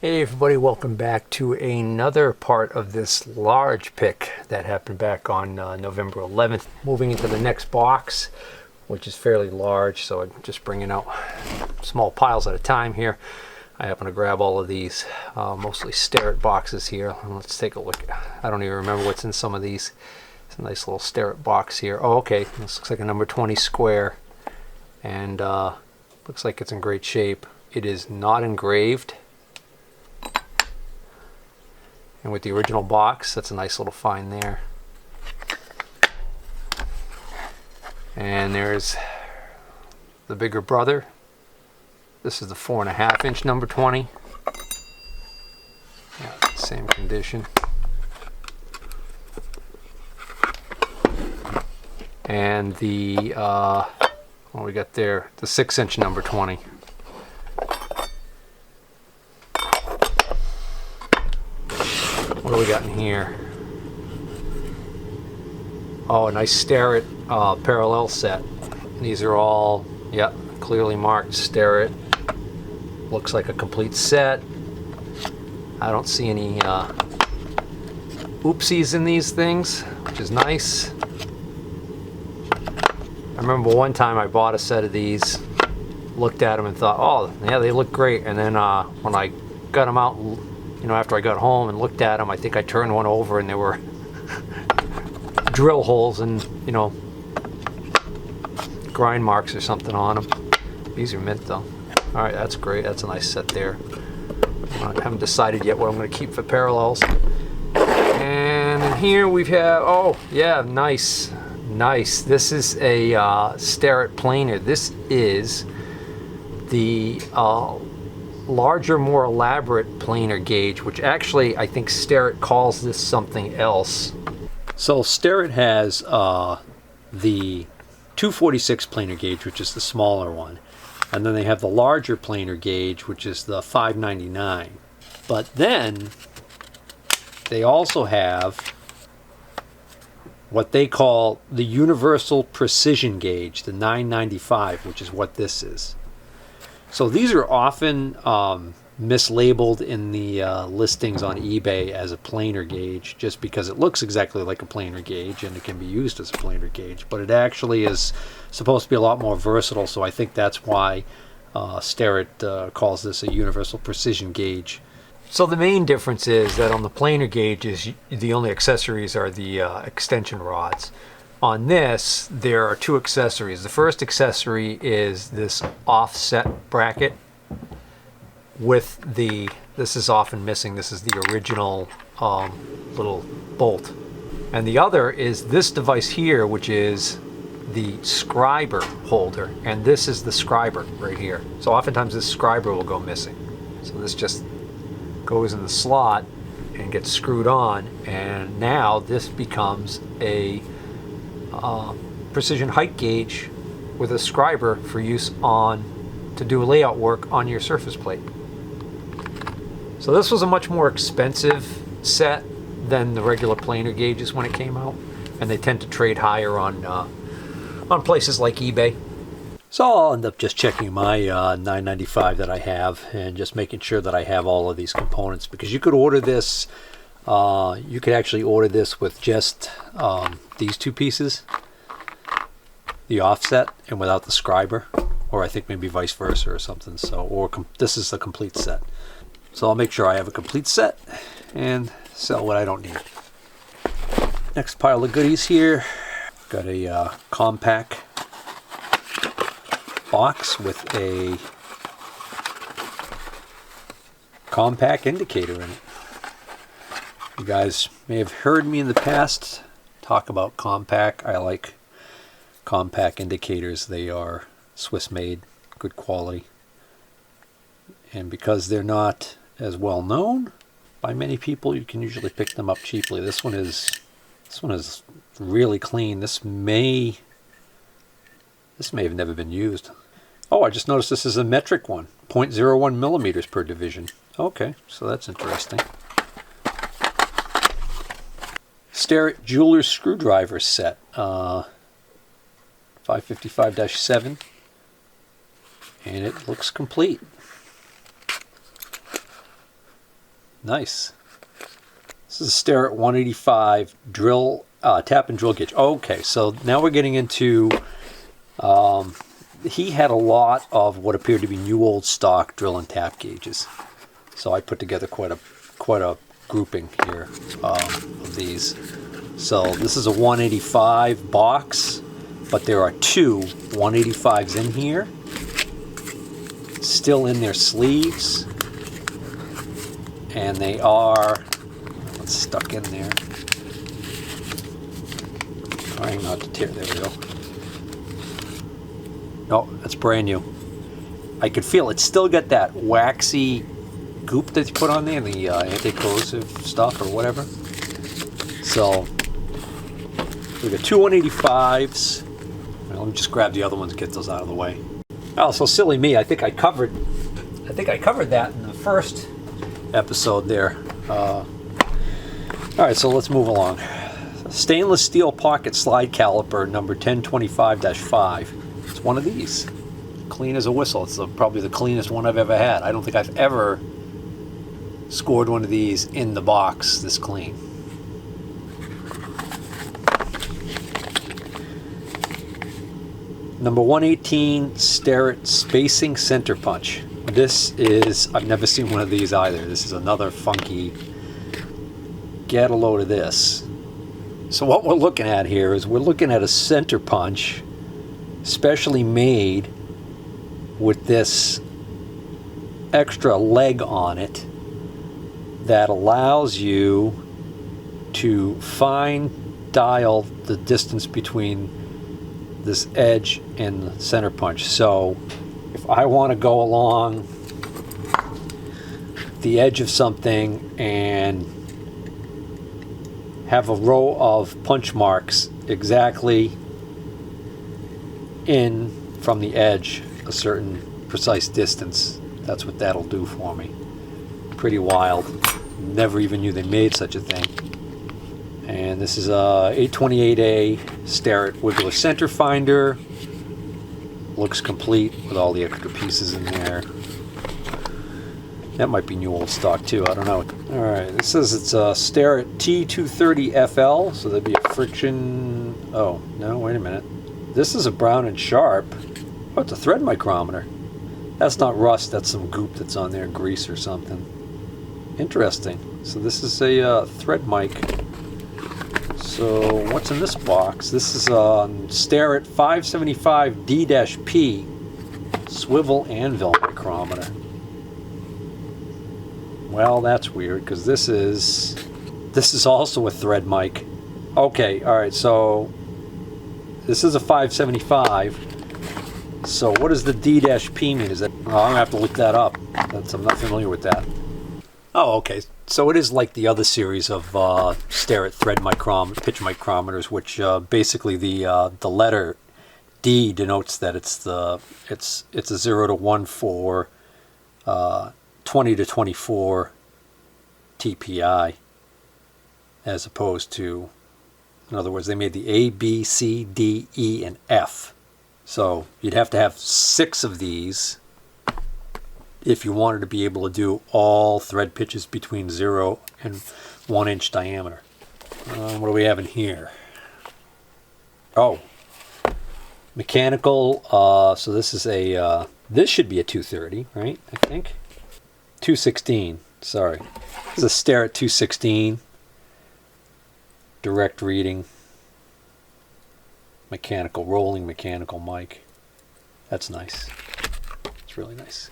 Hey everybody, welcome back to another part of this large pick that happened back on November 11th. Moving into the next box, which is fairly large, so I'm just bringing out small piles at a time here. I happen to grab all of these, mostly Starrett boxes here. Let's take a look. I don't even remember what's in some of these. It's a nice little Starrett box here. Oh, okay, this looks like a number 20 square, and looks like it's in great shape. It is not engraved. And with the original box, that's a nice little find there. And there's the bigger brother. This is the 4.5 inch number 20. Yeah, same condition. And the, what we got there, the 6 inch number 20. What do we got in here? Oh, a nice Starrett parallel set. These are all, yeah, clearly marked Starrett. Looks like a complete set. I don't see any oopsies in these things, which is nice. I remember one time I bought a set of these, looked at them and thought, oh, yeah, they look great. And then when I got them out, you know, after I got home and looked at them, I think I turned one over and there were drill holes and, you know, grind marks or something on them. These are mint though. All right, that's great. That's a nice set there. I haven't decided yet what I'm going to keep for parallels. And in here we have, oh yeah, nice. This is a Starrett planer. This is the larger, more elaborate planer gauge, which actually I think Starrett calls this something else. So Starrett has the 246 planer gauge, which is the smaller one, and then they have the larger planer gauge, which is the 599. But then they also have what they call the universal precision gauge, the 995, which is what this is. So these are often mislabeled in the listings on eBay as a planer gauge, just because it looks exactly like a planer gauge and it can be used as a planer gauge, but it actually is supposed to be a lot more versatile, so I think that's why Starrett calls this a universal precision gauge. So the main difference is that on the planer gauges, the only accessories are the extension rods. On this, there are two accessories. The first accessory is this offset bracket with the, this is often missing, this is the original little bolt. And the other is this device here, which is the scriber holder, and this is the scriber right here. So oftentimes this scriber will go missing. So this just goes in the slot and gets screwed on, and now this becomes a precision height gauge with a scriber for use on to do layout work on your surface plate. So this was a much more expensive set than the regular planer gauges when it came out, and they tend to trade higher on places like eBay. So I'll end up just checking my 995 that I have and just making sure that I have all of these components, because you could order this. You could actually order this with just these two pieces, the offset, and without the scriber, or I think maybe vice versa or something. So, or this is the complete set. So I'll make sure I have a complete set and sell what I don't need. Next pile of goodies here. Got a compact box with a compact indicator in it. You guys may have heard me in the past talk about compact. I like compact indicators. They are Swiss made, good quality, and because they're not as well known by many people, you can usually pick them up cheaply. This one is really clean. This may have never been used. Oh, I just noticed this is a metric one, 0.01 millimeters per division. Okay, so that's interesting. Starrett jeweler's screwdriver set, 555-7, and it looks complete. Nice. This is a Starrett 185 drill, tap and drill gauge. Okay, so now we're getting into, he had a lot of what appeared to be new old stock drill and tap gauges. So I put together quite a grouping here of these. So this is a 185 box, but there are two 185s in here, still in their sleeves, and they are stuck in there. Trying not to tear. There we go. No, that's brand new. I could feel it still got that waxy goop that you put on there, the anti-corrosive stuff or whatever. So we got two 185s. Well, let me just grab the other ones and get those out of the way. Oh, so silly me. I think I covered that in the first episode there. All right, so let's move along. Stainless steel pocket slide caliper number 1025-5. It's one of these. Clean as a whistle. It's probably the cleanest one I've ever had. I don't think I've ever scored one of these in the box this clean. Number 118 Starrett spacing center punch. This is, I've never seen one of these either. This is another funky, get a load of this. So what we're looking at here is we're looking at a center punch specially made with this extra leg on it that allows you to fine dial the distance between this edge and the center punch. So if I want to go along the edge of something and have a row of punch marks exactly in from the edge a certain precise distance, that's what that'll do for me. Pretty wild. Never even knew they made such a thing. And this is a 828A Starrett Wiggler Center Finder. Looks complete with all the extra pieces in there. That might be new old stock too, I don't know. Alright, this says it's a Starrett T230FL, so that'd be a friction... Oh, no, wait a minute. This is a Brown and Sharp. Oh, it's a thread micrometer. That's not rust, that's some goop that's on there, grease or something. Interesting. So this is a thread mic. So what's in this box? This is a Starrett 575D-P swivel anvil micrometer. Well, that's weird because this is also a thread mic. Okay, all right. So this is a 575. So what does the D-P mean? Is that? Oh, I'm gonna have to look that up. I'm not familiar with that. Oh, okay. So it is like the other series of Starrett thread pitch micrometers, which basically the letter D denotes that it's a 0 to 1 for 20 to 24 TPI, as opposed to, in other words, they made the A, B, C, D, E, and F. So you'd have to have 6 of these if you wanted to be able to do all thread pitches between 0 and 1 inch diameter. What do we have in here? Oh, mechanical. So this is this should be a 230, right? I think 216. Sorry, this is a Starrett 216. Direct reading. Mechanical, rolling mechanical mic. That's nice. It's really nice.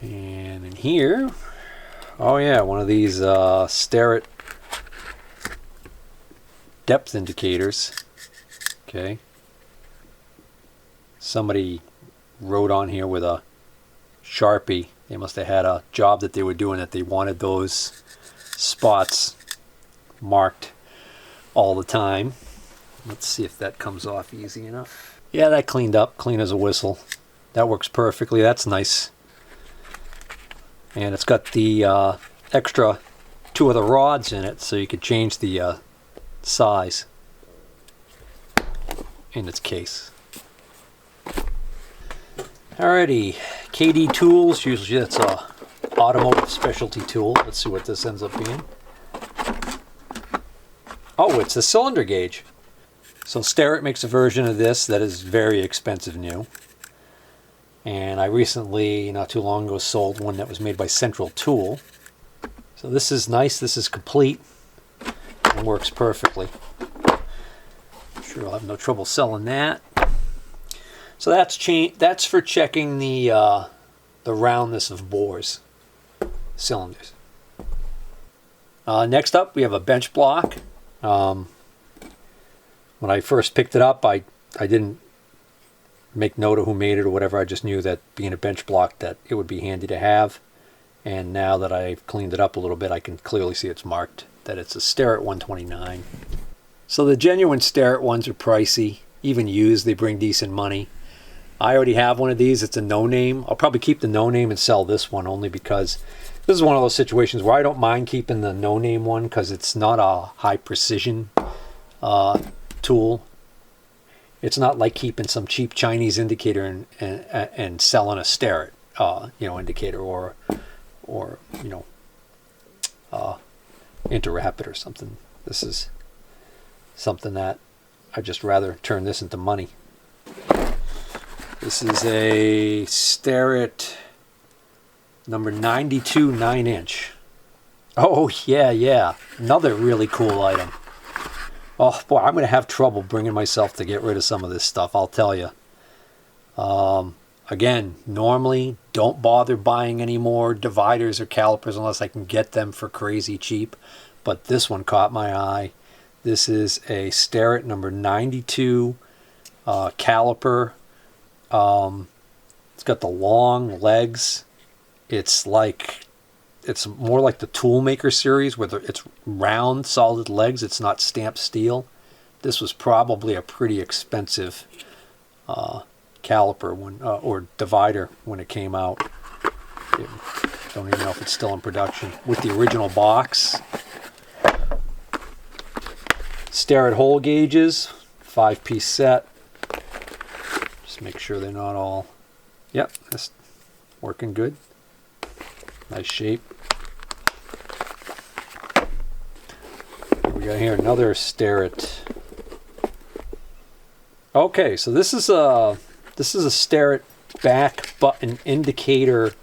And in here, oh yeah, one of these Starrett depth indicators. Okay. Somebody wrote on here with a Sharpie. They must have had a job that they were doing that they wanted those spots marked all the time. Let's see if that comes off easy enough. Yeah, that cleaned up, clean as a whistle. That works perfectly. That's nice. And it's got the extra 2 of the rods in it, so you could change the size in its case. Alrighty, KD Tools, usually that's a automotive specialty tool. Let's see what this ends up being. Oh, it's a cylinder gauge. So Starrett makes a version of this that is very expensive new. And I recently, not too long ago, sold one that was made by Central Tool. So this is nice, this is complete, and works perfectly. I'm sure I'll have no trouble selling that. So that's for checking the roundness of bores, cylinders. Next up, we have a bench block. When I first picked it up, I didn't make note of who made it or whatever. I just knew that being a bench block that it would be handy to have. And now that I've cleaned it up a little bit, I can clearly see it's marked that it's a Starrett 129. So the genuine Starrett ones are pricey. Even used, they bring decent money. I already have one of these. It's a no-name. I'll probably keep the no-name and sell this one only because this is one of those situations where I don't mind keeping the no-name one because it's not a high-precision tool. It's not like keeping some cheap Chinese indicator and selling a Starrett, indicator or Interrapid or something. This is something that I'd just rather turn this into money. This is a Starrett number 92 9-inch. Oh, yeah. Another really cool item. Oh, boy, I'm going to have trouble bringing myself to get rid of some of this stuff, I'll tell you. Again, normally don't bother buying any more dividers or calipers unless I can get them for crazy cheap. But this one caught my eye. This is a Starrett number 92 caliper. It's got the long legs. It's more like the Toolmaker series where it's round, solid legs. It's not stamped steel. This was probably a pretty expensive caliper or divider when it came out. Don't even know if it's still in production. With the original box. Starrett hole gauges, 5-piece set. Just make sure they're not all... Yep, that's working good. Nice shape. We got here another Starrett. Okay, so this is a Starrett back button indicator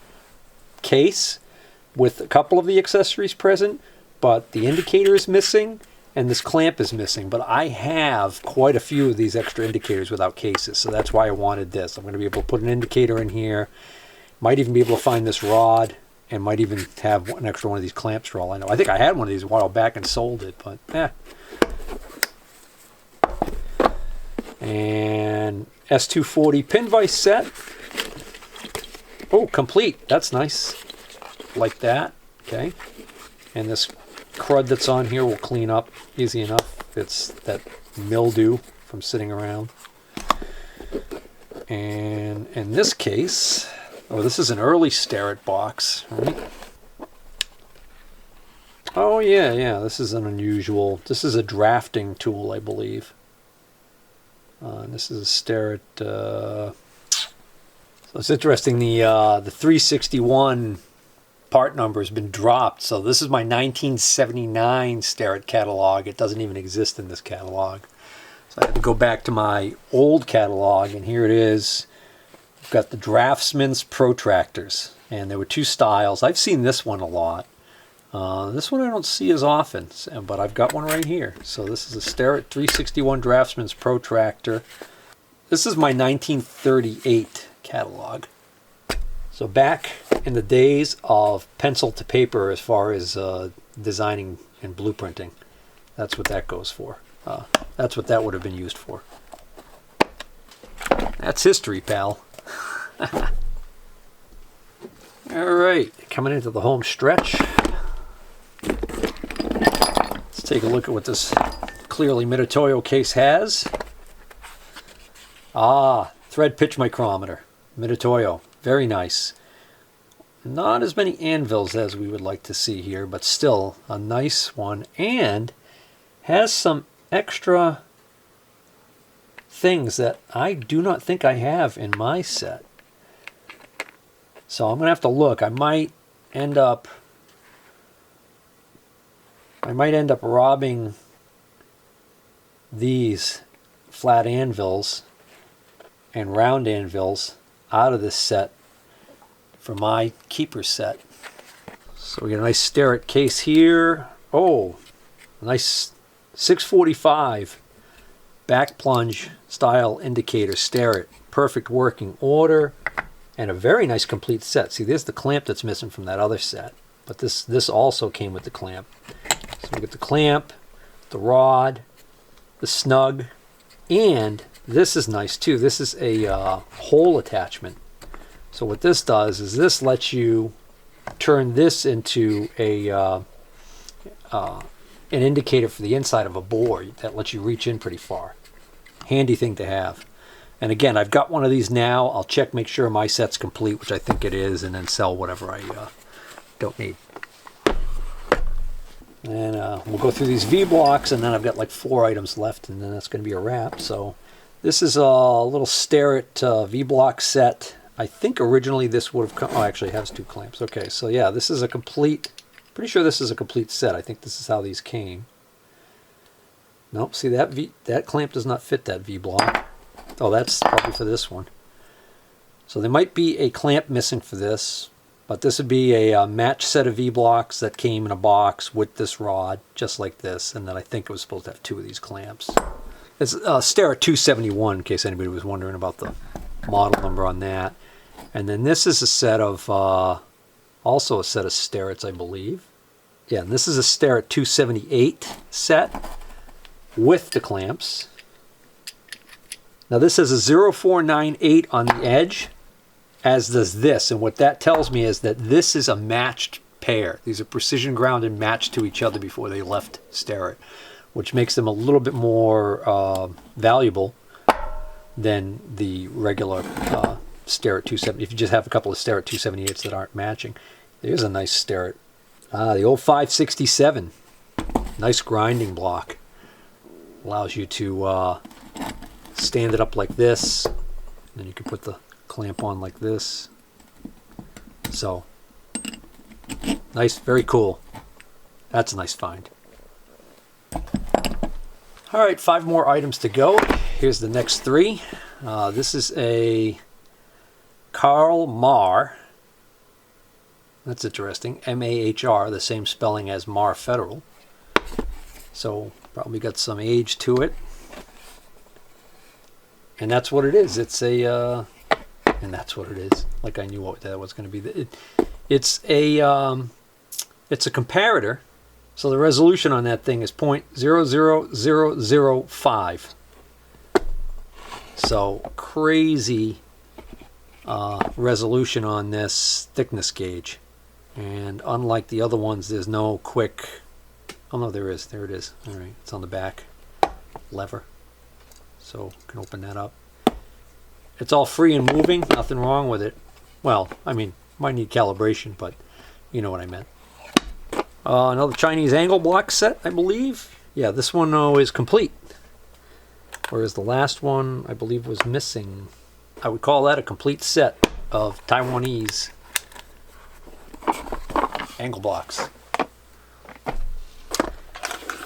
case with a couple of the accessories present, but the indicator is missing and this clamp is missing. But I have quite a few of these extra indicators without cases, so that's why I wanted this. I'm going to be able to put an indicator in here. Might even be able to find this rod, and might even have an extra one of these clamps for all I know. I think I had one of these a while back and sold it, but And S240 pin vise set. Oh, complete. That's nice. Like that. Okay. And this crud that's on here will clean up easy enough. It's that mildew from sitting around. And in this case, this is an early Starrett box, right? Oh yeah, this is an unusual. This is a drafting tool, I believe. This is a Starrett. So it's interesting. The 361 part number has been dropped. So this is my 1979 Starrett catalog. It doesn't even exist in this catalog. So I had to go back to my old catalog, and here it is. I've got the Draftsmans protractors, and there were two styles. I've seen this one a lot. This one I don't see as often, but I've got one right here. So this is a Starrett 361 Draftsman's protractor. This is my 1938 catalog. So back in the days of pencil to paper as far as designing and blueprinting, that's what that goes for. That's what that would have been used for. That's history, pal. All right, coming into the home stretch. Let's take a look at what this clearly Mitutoyo case has. Thread pitch micrometer. Mitutoyo, very nice. Not as many anvils as we would like to see here, but still a nice one, and has some extra things that I do not think I have in my set. So I'm going to have to look. I might end up robbing these flat anvils and round anvils out of this set for my keeper set. So we got a nice Starrett case here. Oh, a nice 645 back plunge style indicator Starrett. Perfect working order and a very nice complete set. See, there's the clamp that's missing from that other set, but this also came with the clamp. So we get the clamp, the rod, the snug, and this is nice too. This is a hole attachment. So what this does is this lets you turn this into an indicator for the inside of a bore that lets you reach in pretty far. Handy thing to have. And again, I've got one of these now. I'll check, make sure my set's complete, which I think it is, and then sell whatever I don't need. And we'll go through these V-blocks, and then I've got like 4 items left, and then that's going to be a wrap. So this is a little Starrett V-block set. I think originally this would have come... Oh, actually it has 2 clamps. Okay, so yeah, this is a complete... Pretty sure this is a complete set. I think this is how these came. Nope, see that clamp does not fit that V-block. Oh, that's probably for this one. So there might be a clamp missing for this, but this would be a match set of V-blocks that came in a box with this rod, just like this, and then I think it was supposed to have 2 of these clamps. It's Starrett 271, in case anybody was wondering about the model number on that. And then this is a set of, also a set of Starretts, I believe. Yeah, and this is a Starrett 278 set with the clamps. Now this has a 0498 on the edge, as does this, and what that tells me is that this is a matched pair. These are precision ground and matched to each other before they left Starrett, which makes them a little bit more valuable than the regular Starrett 270. If you just have a couple of Starrett 278s that aren't matching. There's a nice Starrett. The old 567. Nice grinding block. Allows you to stand it up like this, and then you can put the clamp on like this. So nice, very cool. That's a nice find. All right, 5 more items to go. Here's the next 3. This is a Karl Mahr. That's interesting. M-A-H-R, the same spelling as Mahr Federal. So probably got some age to it. And that's what it is. It's a, and that's what it is. Like I knew what that was going to be. It's a comparator. So the resolution on that thing is 0.00005. So crazy resolution on this thickness gauge. And unlike the other ones, there's no quick... Oh no, there is. There it is. All right, it's on the back lever. So you can open that up. It's all free and moving, nothing wrong with it. Well, I mean, might need calibration, but you know what I meant. Another Chinese angle block set, I believe. Yeah, this one is complete. Whereas the last one, I believe, was missing. I would call that a complete set of Taiwanese angle blocks.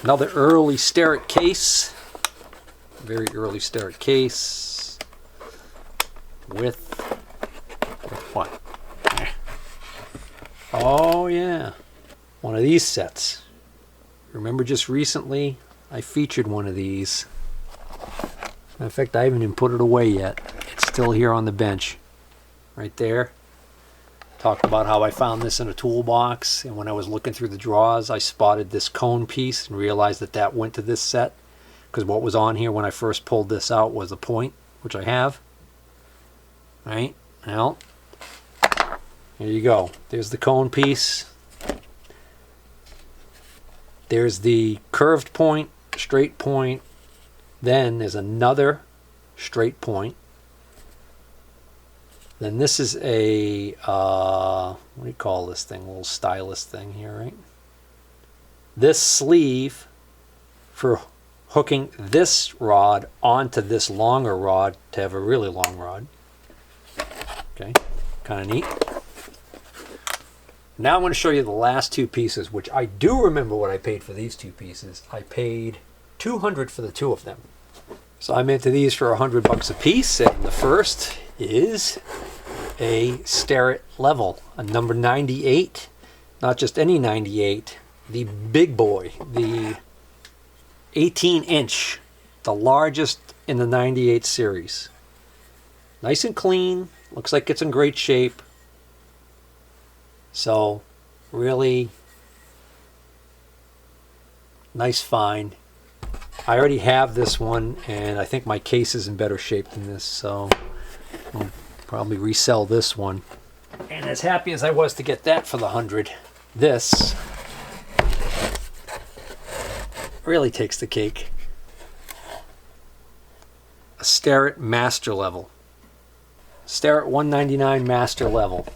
Another early Starrett case. Very early Starrett case. With what? Oh yeah. One of these sets. Remember just recently I featured one of these. In fact, I haven't even put it away yet. It's still here on the bench. Right there. Talked about how I found this in a toolbox, and when I was looking through the drawers, I spotted this cone piece and realized that that went to this set. Because what was on here when I first pulled this out was a point, which I have. Right? Now, here you go. There's the cone piece. There's the curved point, straight point. Then there's another straight point. Then this is a, what do you call this thing? A little stylus thing here, right? This sleeve for hooking this rod onto this longer rod to have a really long rod. Okay, kind of neat. Now I'm going to show you the last two pieces, which I do remember what I paid for these two pieces. I paid $200 for the two of them. So I'm into these for $100 a piece, and the first is a Starrett level, a number 98, not just any 98, the big boy, the 18-inch, the largest in the 98 series. Nice and clean, looks like it's in great shape. So really nice find. I already have this one, and I think my case is in better shape than this, so I'll probably resell this one. And as happy as I was to get that for the 100, this really takes the cake. A Starrett Master Level. Starrett 199 Master Level.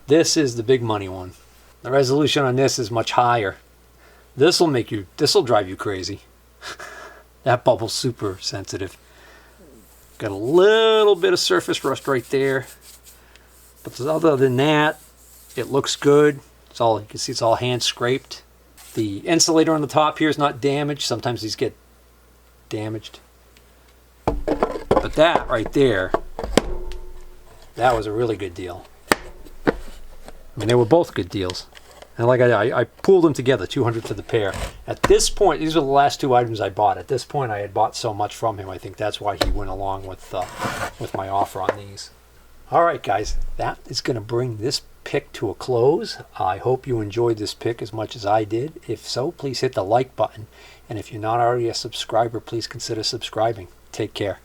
This is the big money one. The resolution on this is much higher. This'll drive you crazy. That bubble's super sensitive. Got a little bit of surface rust right there. But other than that, it looks good. It's all, you can see it's all hand scraped. The insulator on the top here is not damaged. Sometimes these get damaged. But that right there, that was a really good deal. I mean, they were both good deals. And like I pooled them together, $200 for the pair. At this point, these are the last two items I bought. At this point, I had bought so much from him. I think that's why he went along with my offer on these. All right, guys, that is going to bring this pick to a close. I hope you enjoyed this pick as much as I did. If so, please hit the like button. And if you're not already a subscriber, please consider subscribing. Take care.